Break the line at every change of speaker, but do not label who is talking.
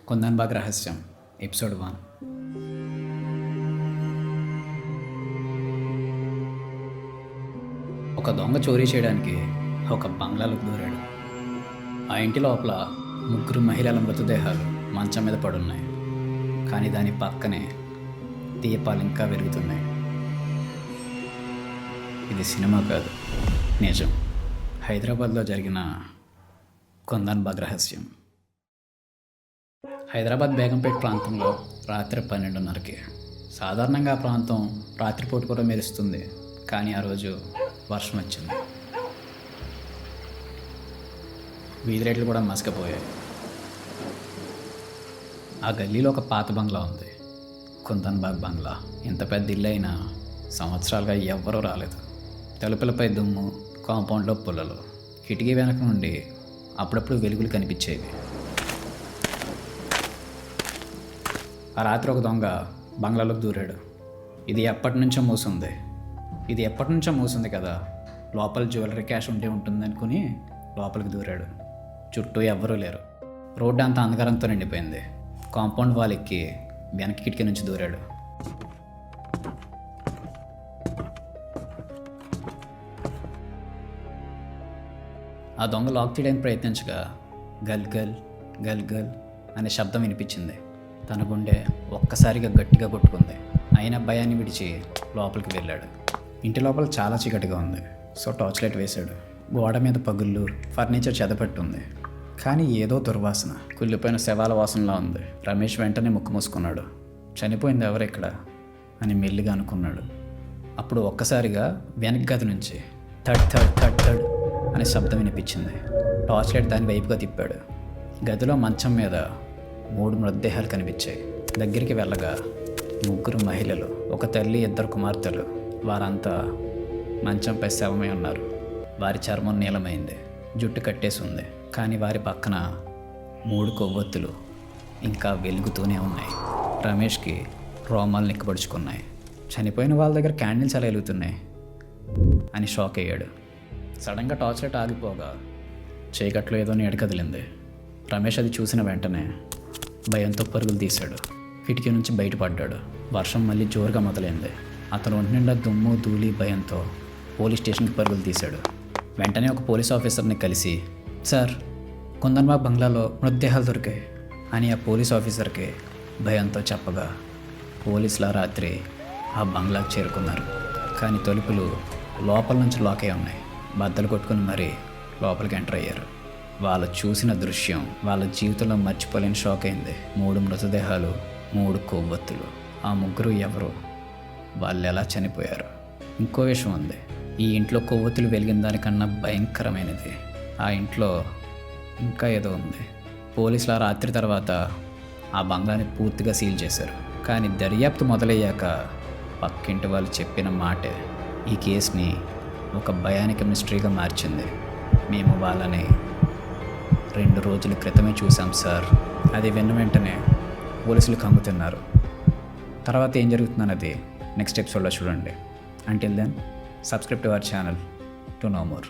కుందన్బాగ్ రహస్యం ఎపిసోడ్ 1. ఒక దొంగ చోరీ చేయడానికి ఒక బంగ్లాలోకి దూరాడు. ఆ ఇంటి లోపల 3 మహిళల మృతదేహాలు మంచం మీద పడున్నాయి. కానీ దాని పక్కనే దీపాలు ఇంకా వెలుగుతున్నాయి. ఇది సినిమా కాదు, నిజం. హైదరాబాద్లో జరిగిన కుందన్బాగ్ రహస్యం. హైదరాబాద్ బేగంపేట ప్రాంతంలో రాత్రి 12:30కి. సాధారణంగా ఆ ప్రాంతం రాత్రిపూట కూడా మెరుస్తుంది. కానీ ఆ రోజు వర్షం వచ్చింది. వీధి రేట్లు కూడా మసకపోయాయి. ఆ గల్లీలో ఒక పాత బంగ్లా ఉంది, కుందన్బాగ్ బంగ్లా. ఇంత పెద్ద ఇల్లు అయినా సంవత్సరాలుగా ఎవ్వరూ రాలేదు. తలుపులపై దుమ్ము, కాంపౌండ్లో పుల్లలు. కిటికీ వెనక నుండి అప్పుడప్పుడు వెలుగులు కనిపించేవి. ఆ రాత్రి ఒక దొంగ బంగ్లాలోకి దూరాడు. ఇది ఎప్పటి నుంచో మూసింది కదా, లోపల జ్యువెలరీ క్యాష్ ఉంటే ఉంటుందనుకుని లోపలికి దూరాడు. చుట్టూ ఎవ్వరూ లేరు. రోడ్డు అంతా అంధకారంతో నిండిపోయింది. కాంపౌండ్ వాల్ ఎక్కి వెనక్కి కిటికీ నుంచి దూరాడు. ఆ దొంగ లాక్ తీయడానికి ప్రయత్నించగా గల్ గల్ గల్ గల్ అనే శబ్దం వినిపించింది. తన గుండె ఒక్కసారిగా గట్టిగా కొట్టుకుంది. అయినా భయాన్ని విడిచి లోపలికి వెళ్ళాడు. ఇంటి లోపల చాలా చీకటిగా ఉంది. సో టార్చ్ లైట్ వేశాడు. గోడ మీద పగుళ్ళు, ఫర్నిచర్ చెదపట్టుంది. కానీ ఏదో దుర్వాసన, కుళ్ళిపోయిన శవాల వాసనలా ఉంది. రమేష్ వెంటనే ముక్కు మూసుకున్నాడు. చనిపోయింది ఎవరెక్కడ అని మెల్లిగా అనుకున్నాడు. అప్పుడు ఒక్కసారిగా వెనక్ గది నుంచి థడ్ థడ్ థడ్ థడ్ అనే శబ్దం వినిపించింది. టార్చ్ లైట్ దాని వైపుగా తిప్పాడు. గదిలో మంచం మీద 3 మృతదేహాలు కనిపించాయి. దగ్గరికి వెళ్ళగా 3 మహిళలు, ఒక తల్లి, 2 కుమార్తెలు. వారంతా మంచంపై శవమై ఉన్నారు. వారి చర్మం నీలమైంది, జుట్టు కట్టేసి ఉంది. కానీ వారి పక్కన 3 కొవ్వొత్తులు ఇంకా వెలుగుతూనే ఉన్నాయి. రమేష్కి రోమాలు నిక్కబడుచుకున్నాయి. చనిపోయిన వాళ్ళ దగ్గర క్యాండిల్స్ ఎలా వెలుగుతున్నాయి అని షాక్ అయ్యాడు. సడన్గా టార్చ్ లైట్ ఆగిపోగా చీకట్లో ఏదో నీడ కదిలింది. రమేష్ అది చూసిన వెంటనే భయంతో పరుగులు తీశాడు. కిటికీ నుంచి బయటపడ్డాడు. వర్షం మళ్ళీ జోరుగా మొదలైంది. అతను ఒంటి నిండా దుమ్ము, ధూళి, భయంతో పోలీస్ స్టేషన్కి పరుగులు తీశాడు. వెంటనే ఒక పోలీస్ ఆఫీసర్ని కలిసి, సార్, కుందన్బాగ్ బంగ్లాలో మృతదేహాలు దొరికాయి అని ఆ పోలీస్ ఆఫీసర్కి భయంతో చెప్పగా పోలీసులు ఆ రాత్రి ఆ బంగ్లాకు చేరుకున్నారు. కానీ తలుపులు లోపల నుంచి లాక్ అయి ఉన్నాయి. బద్దలు కొట్టుకుని మరీ లోపలికి ఎంటర్ అయ్యారు. వాళ్ళు చూసిన దృశ్యం వాళ్ళ జీవితంలో మర్చిపోలేని షాక్ అయింది. 3 మృతదేహాలు, 3 కొవ్వొత్తులు. ఆ 3 ఎవరు, వాళ్ళు ఎలా చనిపోయారు? ఇంకో విషయం ఉంది. ఈ ఇంట్లో కొవ్వొత్తులు వెలిగిన దానికన్నా భయంకరమైనది ఆ ఇంట్లో ఇంకా ఏదో ఉంది. పోలీసులు ఆ రాత్రి తర్వాత ఆ బంగ్లాని పూర్తిగా సీల్ చేశారు. కానీ దర్యాప్తు మొదలయ్యాక పక్కింటి వాళ్ళు చెప్పిన మాటే ఈ కేసుని ఒక భయానక మిస్టరీగా మార్చింది. మేము వాళ్ళని 2 రోజుల క్రితమే చూసాం సార్. అది విన్న వెంటనే పోలీసులు కంగుతున్నారు. తర్వాత ఏం జరుగుతుందన్నది నెక్స్ట్ ఎపిసోడ్లో చూడండి. Until then, subscribe to our channel to know more.